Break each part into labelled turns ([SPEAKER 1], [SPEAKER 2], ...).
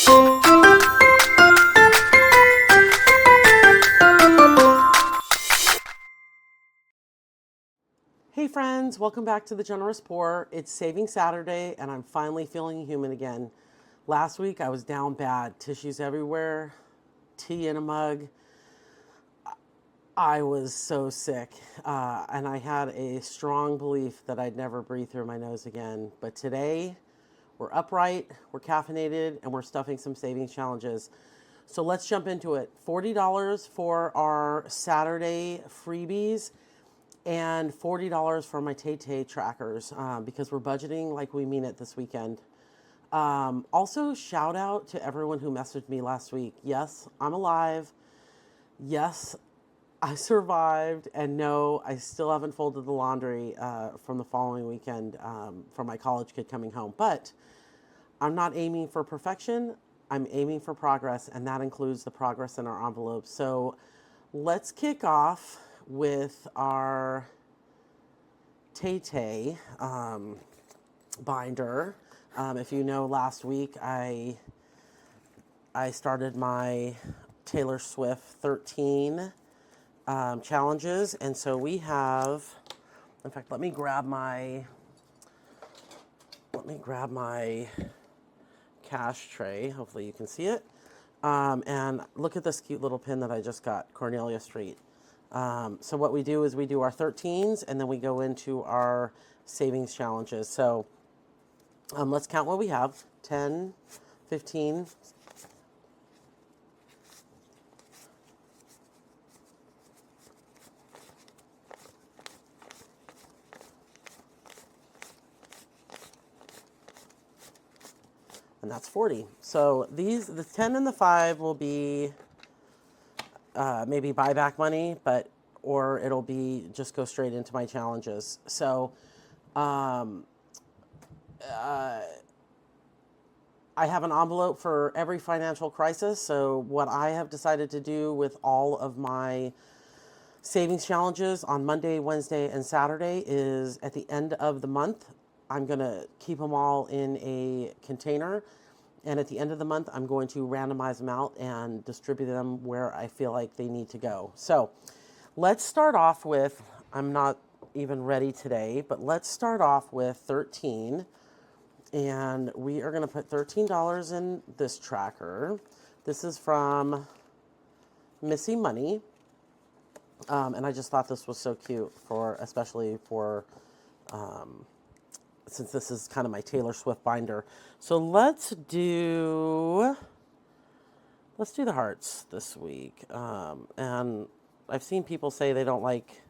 [SPEAKER 1] Hey friends, welcome back to the Generous Poor. It's Saving Saturday and I'm finally feeling human again. Last week I was down bad, tissues everywhere, tea in a mug. I was so sick and I had a strong belief that I'd never breathe through my nose again. But today we're upright, we're caffeinated, and we're stuffing some savings challenges. So let's jump into it. $40 for our Saturday freebies and $40 for my Tay trackers because we're budgeting like we mean it this weekend. Also, shout out to everyone who messaged me last week. Yes, I'm alive. Yes, I survived. And no, I still haven't folded the laundry from the following weekend for my college kid coming home. But I'm not aiming for perfection. I'm aiming for progress, and that includes the progress in our envelopes. So let's kick off with our Tay binder. If you know, last week I started my Taylor Swift 13 challenges, and so we have. In fact, let me grab my cash tray. Hopefully, you can see it. And look at this cute little pin that I just got, Cornelia Street. So what we do is we do our 13s and then we go into our savings challenges. So let's count what we have. 10, 15. And that's 40. So the 10 and the 5 will be maybe buyback money, or it'll be just go straight into my challenges. So I have an envelope for every financial crisis. So what I have decided to do with all of my savings challenges on Monday, Wednesday, and Saturday is at the end of the month, I'm going to keep them all in a container. And at the end of the month, I'm going to randomize them out and distribute them where I feel like they need to go. So let's start off with, I'm not even ready today, but let's start off with 13. And we are going to put $13 in this tracker. This is from Missy Money. And I just thought this was so cute especially for, since this is kind of my Taylor Swift binder. So let's do the hearts this week. And I've seen people say they don't like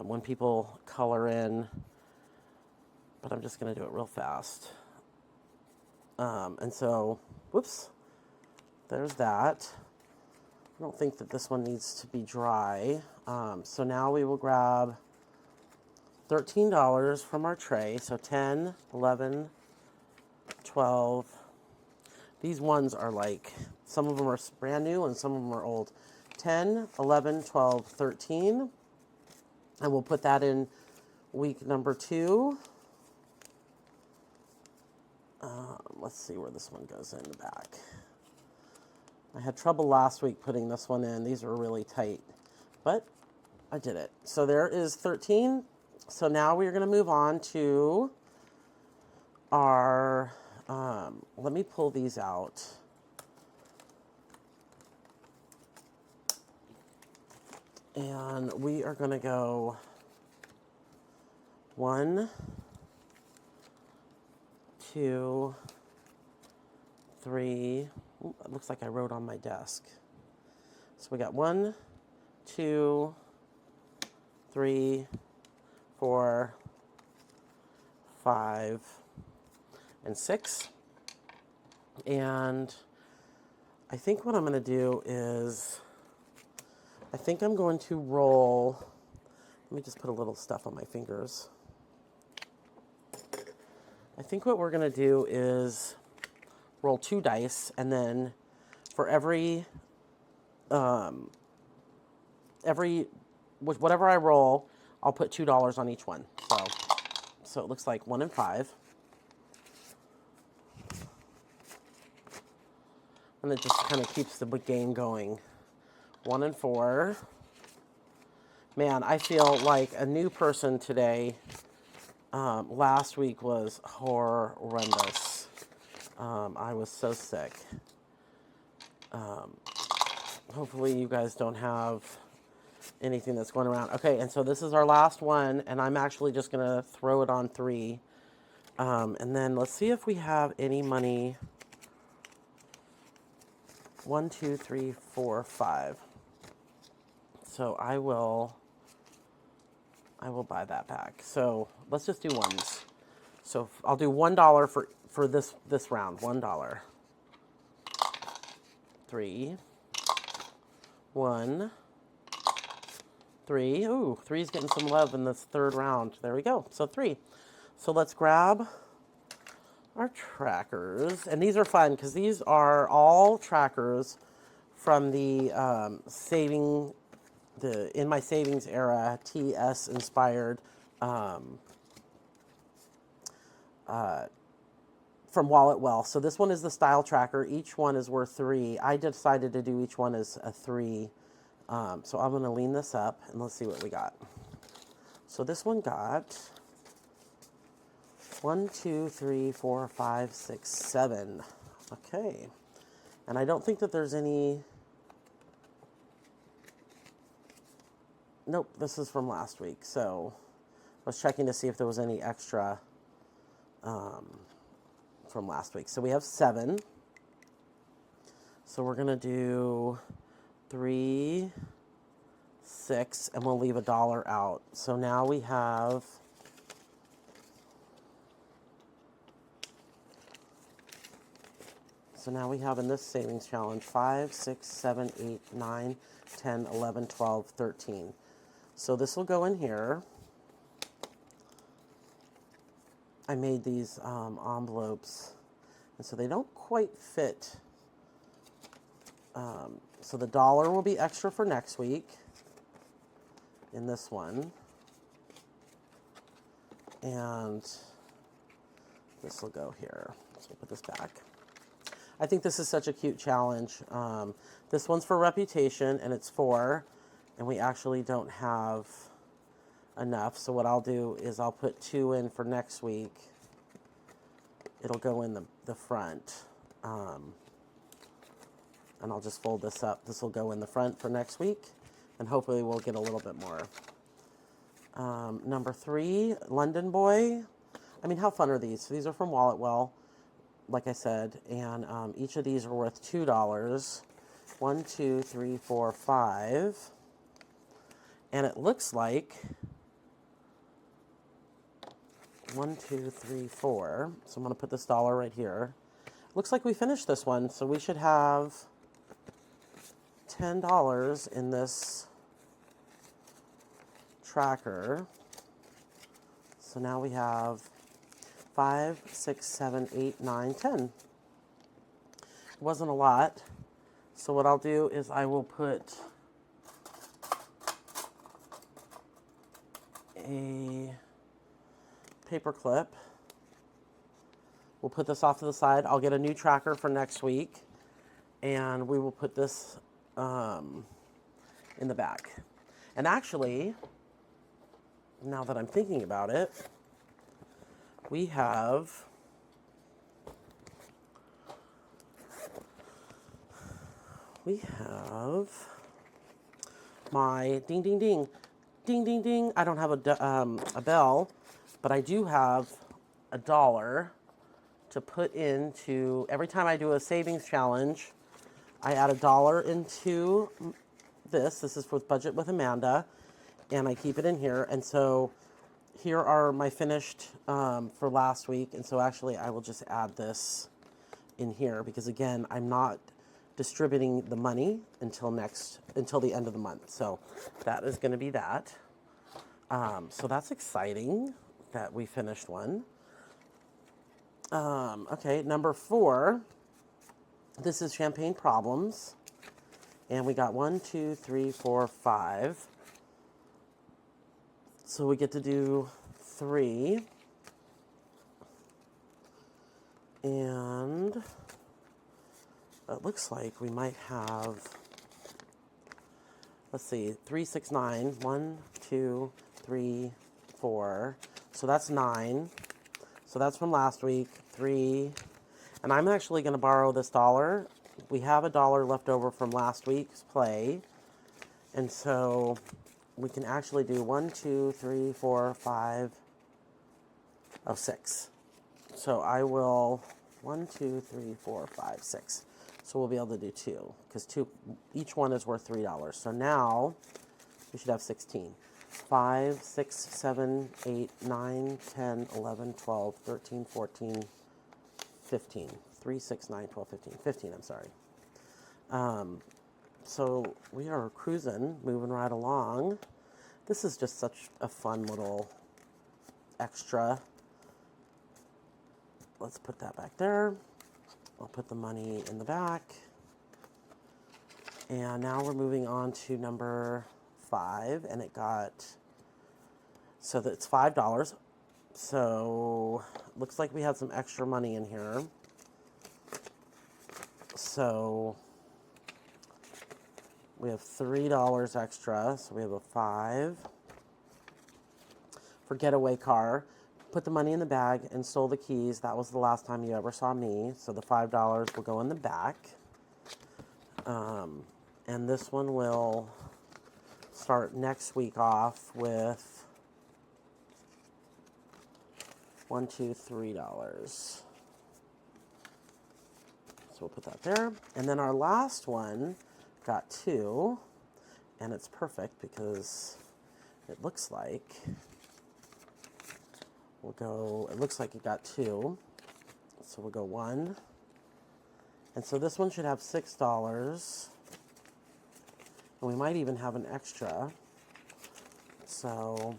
[SPEAKER 1] when people color in, but I'm just going to do it real fast. And so, whoops, there's that. I don't think that this one needs to be dry. So now we will grab $13 from our tray. So 10, 11, 12. These ones are like, some of them are brand new and some of them are old. 10, 11, 12, 13. And we'll put that in week number 2. Let's see where this one goes in the back. I had trouble last week putting this one in. These were really tight, but I did it. So there is 13. So now we're going to move on to our, let me pull these out. And we are going to go 1, 2, 3. Ooh, it looks like I wrote on my desk. So we got 1, 2, 3, 4, 5, and 6. And I think what I'm going to do is, I think I'm going to roll, let me just put a little stuff on my fingers. I think what we're going to do is roll 2 dice, and then for whatever I roll, I'll put $2 on each one. So it looks like 1 and 5. And it just kind of keeps the game going. 1 and 4. Man, I feel like a new person today. Last week was horrendous. I was so sick. Hopefully you guys don't have anything that's going around. Okay, and so this is our last one, and I'm actually just going to throw it on 3. And then let's see if we have any money. 1, 2, 3, 4, 5. So I will buy that back. So let's just do ones. So I'll do $1 for this round. $1. 3. 1. 3. Ooh, 3's getting some love in this third round. There we go. So 3. So let's grab our trackers. And these are fun because these are all trackers from the in my savings era TS inspired from Wallet Wealth. So this one is the style tracker. Each one is worth 3. I decided to do each one as a 3. So I'm going to lean this up and let's see what we got. So this one got 1, 2, 3, 4, 5, 6, 7. Okay. And I don't think that there's any. Nope, this is from last week. So I was checking to see if there was any extra from last week. So we have 7. So we're going to do 3, 6, and we'll leave $1 out. So now we have in this savings challenge 5, 6, 7, 8, 9, 10, 11, 12, 13. So this will go in here. I made these envelopes, and so they don't quite fit. So the $1 will be extra for next week in this one. And this will go here. So we'll put this back. I think this is such a cute challenge. This one's for reputation, and it's 4, and we actually don't have enough. So what I'll do is I'll put 2 in for next week. It'll go in the front. And I'll just fold this up. This will go in the front for next week, and hopefully we'll get a little bit more. Number 3, London Boy. I mean, how fun are these? So these are from Wallet Well, like I said, and each of these are worth $2. 1, 2, 3, 4, 5. And it looks like 1, 2, 3, 4. So I'm going to put this $1 right here. Looks like we finished this one, so we should have $10 in this tracker. So now we have 5, 6, 7, 8, 9, 10. It wasn't a lot. So what I'll do is I will put a paper clip. We'll put this off to the side. I'll get a new tracker for next week, and we will put this in the back. And actually, now that I'm thinking about it, we have my ding, ding, ding, ding, ding, ding. I don't have a bell, but I do have $1 to put into, every time I do a savings challenge, I add $1 into this. This is for Budget with Amanda, and I keep it in here. And so here are my finished for last week. And so actually I will just add this in here because again, I'm not distributing the money until the end of the month. So that is going to be that. So that's exciting that we finished one. Okay, number 4. This is Champagne Problems. And we got 1, 2, 3, 4, 5. So we get to do 3. And It looks like we might have, let's see, 3, 6, 9. 1, 2, 3, 4. So that's 9. So that's from last week. 3. And I'm actually going to borrow this dollar. We have a dollar left over from last week's play. And so we can actually do 1, 2, 3, 4, 5, 6. So I will 1, 2, 3, 4, 5, 6. So we'll be able to do 2 because each one is worth $3. So now we should have 16. 5, 6, 7, 8, 9, 10, 11, 12, 13, 14, 15. 3, 6, 9, 12, 15. 15, I'm sorry. So we are cruising, moving right along. This is just such a fun little extra. Let's put that back there. I'll put the money in the back. And now we're moving on to number 5, and it got, so that's $5. So looks like we had some extra money in here. So we have $3 extra, so we have a 5. For getaway car, put the money in the bag and stole the keys. That was the last time you ever saw me. So the $5 will go in the back. And this one will start next week off with $1, $2, $3. So we'll put that there. And then our last one got 2. And it's perfect because it looks like it looks like it got 2. So we'll go 1. And so this one should have $6. And we might even have an extra. So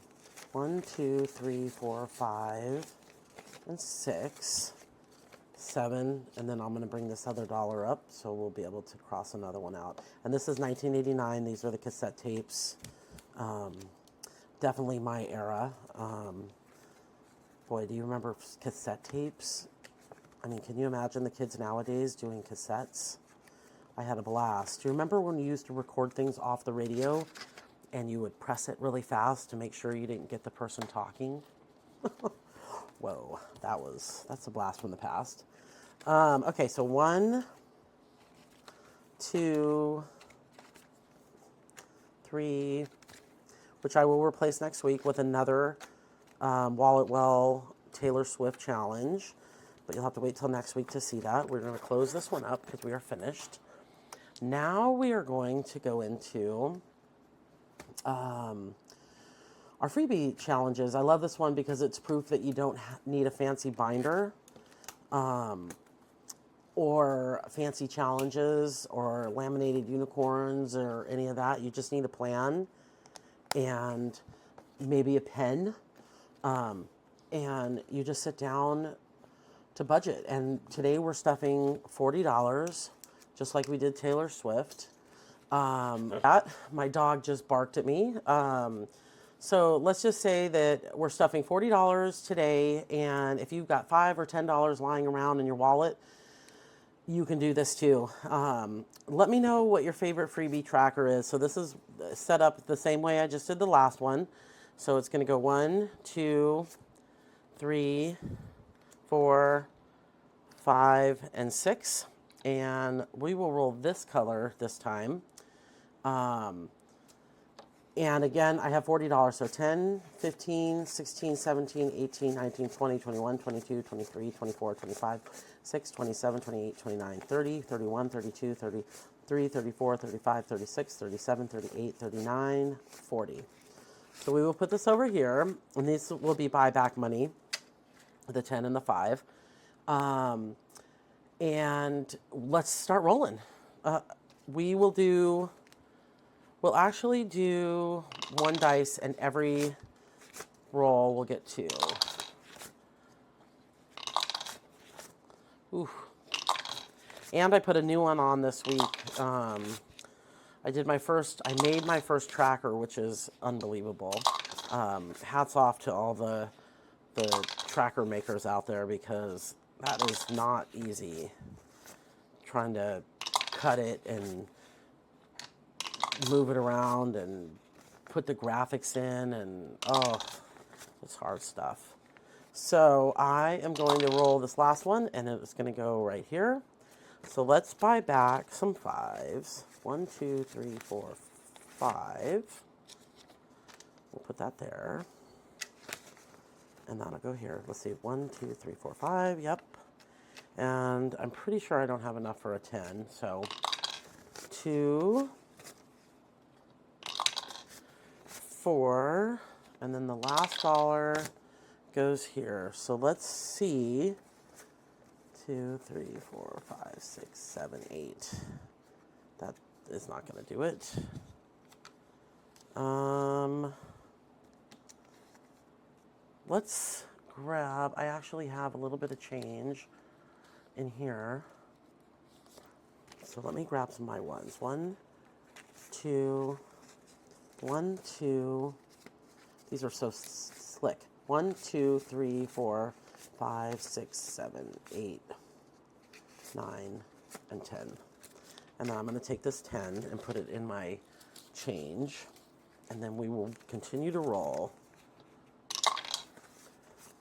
[SPEAKER 1] 1, 2, 3, 4, 5, and 6, 7, and then I'm going to bring this other dollar up so we'll be able to cross another one out. And this is 1989. These are the cassette tapes. Definitely my era. Boy, do you remember cassette tapes? I mean, can you imagine the kids nowadays doing cassettes? I had a blast. Do you remember when you used to record things off the radio and you would press it really fast to make sure you didn't get the person talking? Whoa, that's a blast from the past. Okay, so 1, 2, 3, which I will replace next week with another Wallet Well Taylor Swift challenge. But you'll have to wait till next week to see that. We're going to close this one up because we are finished. Now we are going to go into our freebie challenges. I love this one because it's proof that you don't need a fancy binder or fancy challenges or laminated unicorns or any of that. You just need a plan and maybe a pen. And you just sit down to budget. And today we're stuffing $40, just like we did Taylor Swift. My dog just barked at me. So let's just say that we're stuffing $40 today, and if you've got $5 or $10 lying around in your wallet, you can do this too. Let me know what your favorite freebie tracker is. So this is set up the same way I just did the last one. So it's going to go 1, 2, 3, 4, 5, and 6. And we will roll this color this time. And again, I have $40. So 10, 15, 16, 17, 18, 19, 20, 21, 22, 23, 24, 25, 6, 27, 28, 29, 30, 31, 32, 33, 34, 35, 36, 37, 38, 39, 40. So we will put this over here, and these will be buyback money, the 10 and the 5. And let's start rolling. We'll actually do 1 dice, and every roll will get 2. Ooh. And I put a new one on this week. I made my first tracker, which is unbelievable. Hats off to all the tracker makers out there, because that is not easy. Trying to cut it and move it around and put the graphics in, and oh, it's hard stuff. So I am going to roll this last one, and it's going to go right here. So let's buy back some fives. 1, 2, 3, 4, 5. We'll put that there. And that'll go here. Let's see, 1, 2, 3, 4, 5. Yep. And I'm pretty sure I don't have enough for a 10. So 2, 4, and then the last dollar goes here. So let's see. 2, 3, 4, 5, 6, 7, 8. That is not going to do it. Let's grab, I actually have a little bit of change in here. So let me grab some of my ones. 1, 2, 1, 2. These are so slick. 1, 2, 3, 4, 5, 6, 7, 8, 9, and 10. And then I'm going to take this 10 and put it in my change. And then we will continue to roll.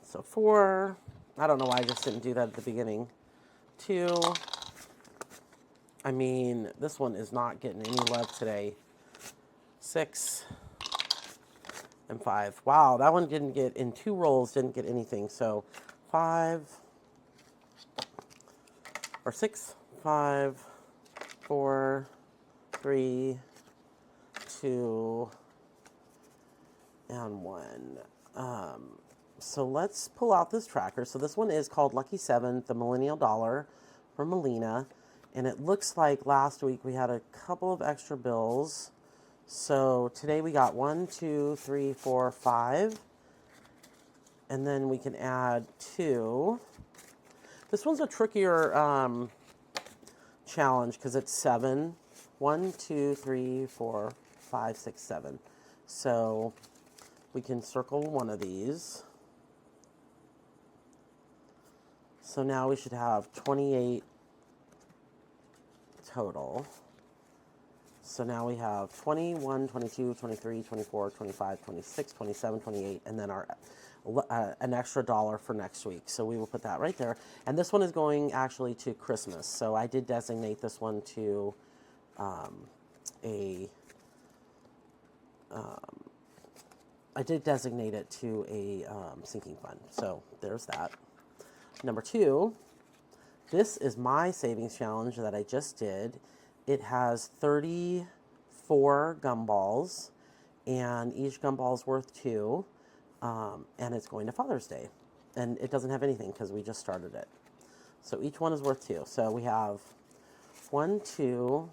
[SPEAKER 1] So 4. I don't know why I just didn't do that at the beginning. 2. I mean, this one is not getting any love today. 6. And 5. Wow, that one didn't get, in 2 rolls, didn't get anything. So 5, or 6, 5, 4, 3, 2, and 1. So let's pull out this tracker. So this one is called Lucky 7, the Millennial Dollar from Melina. And it looks like last week we had a couple of extra bills. So today we got 1, 2, 3, 4, 5. And then we can add 2. This one's a trickier challenge because it's 7. 1, 2, 3, 4, 5, 6, 7. So we can circle one of these. So now we should have 28 total. So now we have 21, 22, 23, 24, 25, 26, 27, 28, and then our an extra dollar for next week. So we will put that right there. And this one is going actually to Christmas. So I did designate this one to I did designate it to a sinking fund. So there's that. Number 2, this is my savings challenge that I just did. It has 34 gumballs, and each gumball is worth 2, and it's going to Father's Day. And it doesn't have anything because we just started it. So each one is worth 2. So we have 1, 2,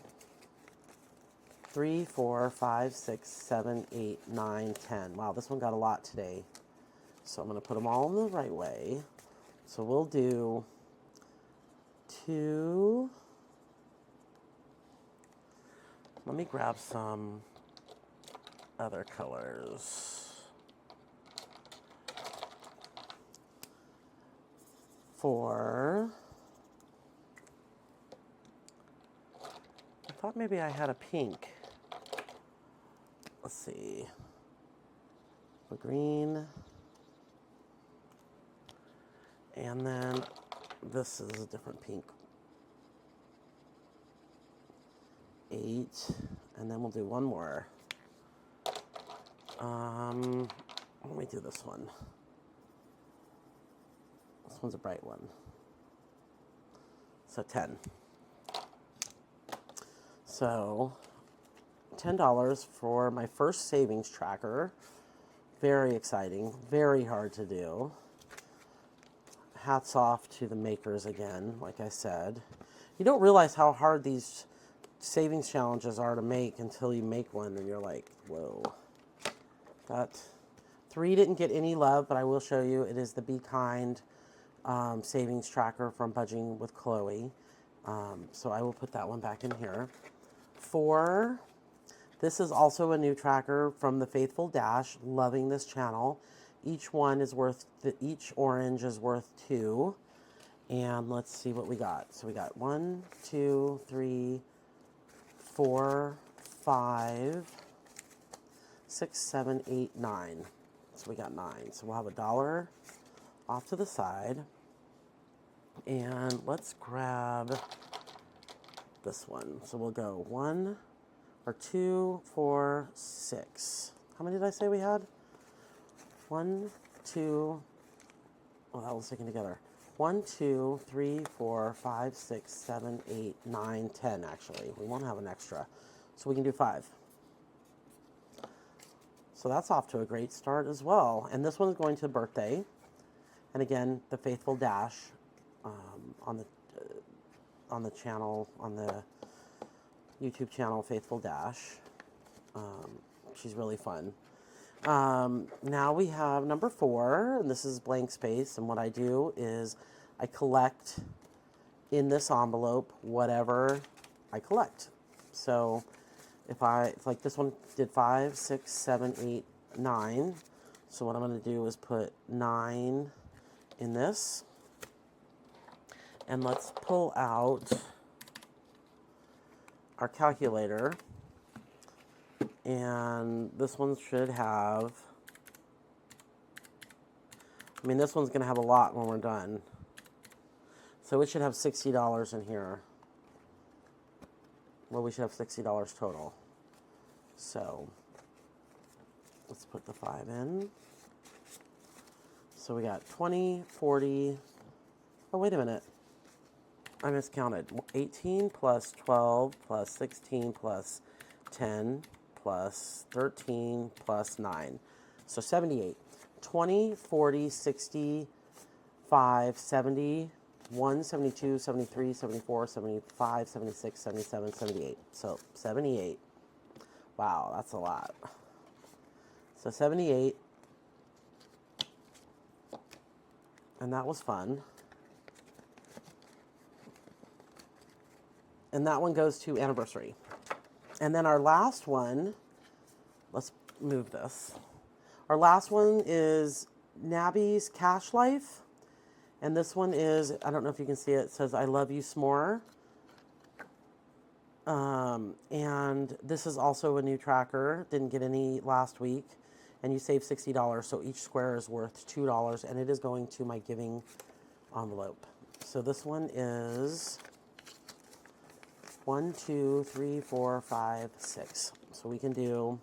[SPEAKER 1] 3, 4, 5, 6, 7, 8, 9, 10. Wow, this one got a lot today. So I'm going to put them all in the right way. So we'll do 2. Let me grab some other colors. 4. I thought maybe I had a pink. Let's see. A green. And then this is a different pink. 8, and then we'll do one more. Let me do this one. This one's a bright one. So 10. So $10 for my first savings tracker. Very exciting, very hard to do. Hats off to the makers again, like I said. You don't realize how hard these savings challenges are to make until you make one and you're like, whoa. That 3 didn't get any love, but I will show you. It is the Be Kind savings tracker from Budging with Chloe. So I will put that one back in here. 4, this is also a new tracker from the Faithful Dash. Loving this channel. Each one is worth, each orange is worth 2. And let's see what we got. So we got 1, 2, 3, 4, 5, 6, 7, 8, 9. So we got 9. So we'll have $1 off to the side. And let's grab this one. So we'll go 1 or 2, 4, 6. How many did I say we had? 1, 2. Oh, that was taken together. 1, 2, 3, 4, 5, 6, 7, 8, 9, 10, actually. We won't have an extra. So we can do 5. So that's off to a great start as well. And this one's going to birthday. And again, the Faithful Dash on the channel, on the YouTube channel, Faithful Dash. She's really fun. Now we have number 4, and this is blank space. And what I do is I collect in this envelope whatever I collect. So if like this one did 5, 6, 7, 8, 9. So what I'm going to do is put 9 in this. And let's pull out our calculator. And this one should have, I mean, this one's going to have a lot when we're done. So it should have $60 in here. Well, we should have $60 total. So let's put the 5 in. So we got 20, 40. Oh, wait a minute. I miscounted. 18 plus 12 plus 16 plus 10 plus 13 plus 9. So 78. 20, 40, 60, 5, 70, 1, 72, 73, 74, 75, 76, 77, 78. So 78. Wow, that's a lot. So 78. And that was fun. And that one goes to anniversary. And then our last one, let's move this. Our last one is Nabby's Cash Life. And this one is, I don't know if you can see it, it says, I love you s'more. And this is also a new tracker. Didn't get any last week. And you save $60. So each square is worth $2. And it is going to my giving envelope. So this one is 1, 2, 3, 4, 5, 6. So we can do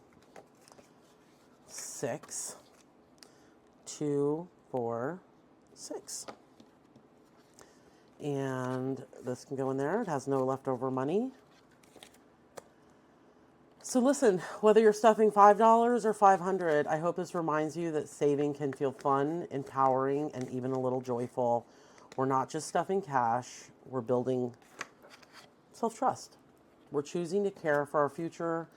[SPEAKER 1] 6, 2, 4, 6. And this can go in there. It has no leftover money. So listen, whether you're stuffing $5 or $500, I hope this reminds you that saving can feel fun, empowering, and even a little joyful. We're not just stuffing cash. We're building self-trust. We're choosing to care for our future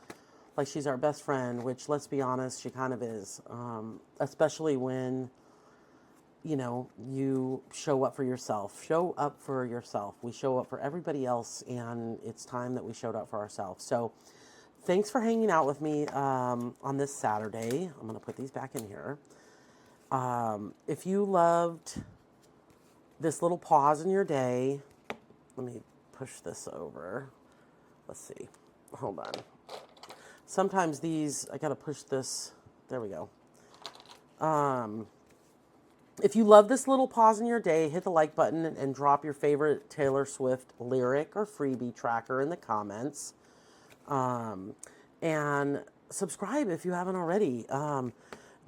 [SPEAKER 1] like she's our best friend, which, let's be honest, she kind of is. Especially when, you know, you show up for yourself. Show up for yourself. We show up for everybody else, and it's time that we showed up for ourselves. So thanks for hanging out with me on this Saturday. I'm going to put these back in here. If you loved this little pause in your day, let me push this over. Let's see. Hold on. Sometimes these, I got to push this. There we go. If you love this little pause in your day, hit the like button and drop your favorite Taylor Swift lyric or freebie tracker in the comments. And subscribe if you haven't already.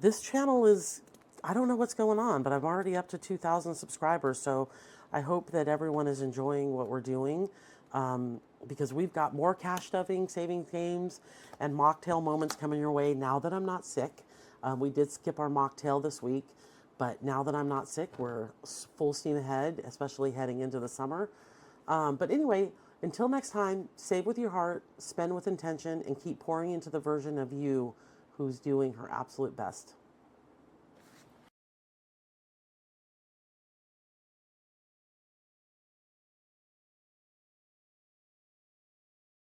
[SPEAKER 1] This channel is, I don't know what's going on, but I'm already up to 2,000 subscribers. So I hope that everyone is enjoying what we're doing. Because we've got more cash stuffing, savings games, and mocktail moments coming your way now that I'm not sick. We did skip our mocktail this week, but now that I'm not sick, we're full steam ahead, especially heading into the summer. But anyway, until next time, save with your heart, spend with intention, and keep pouring into the version of you who's doing her absolute best.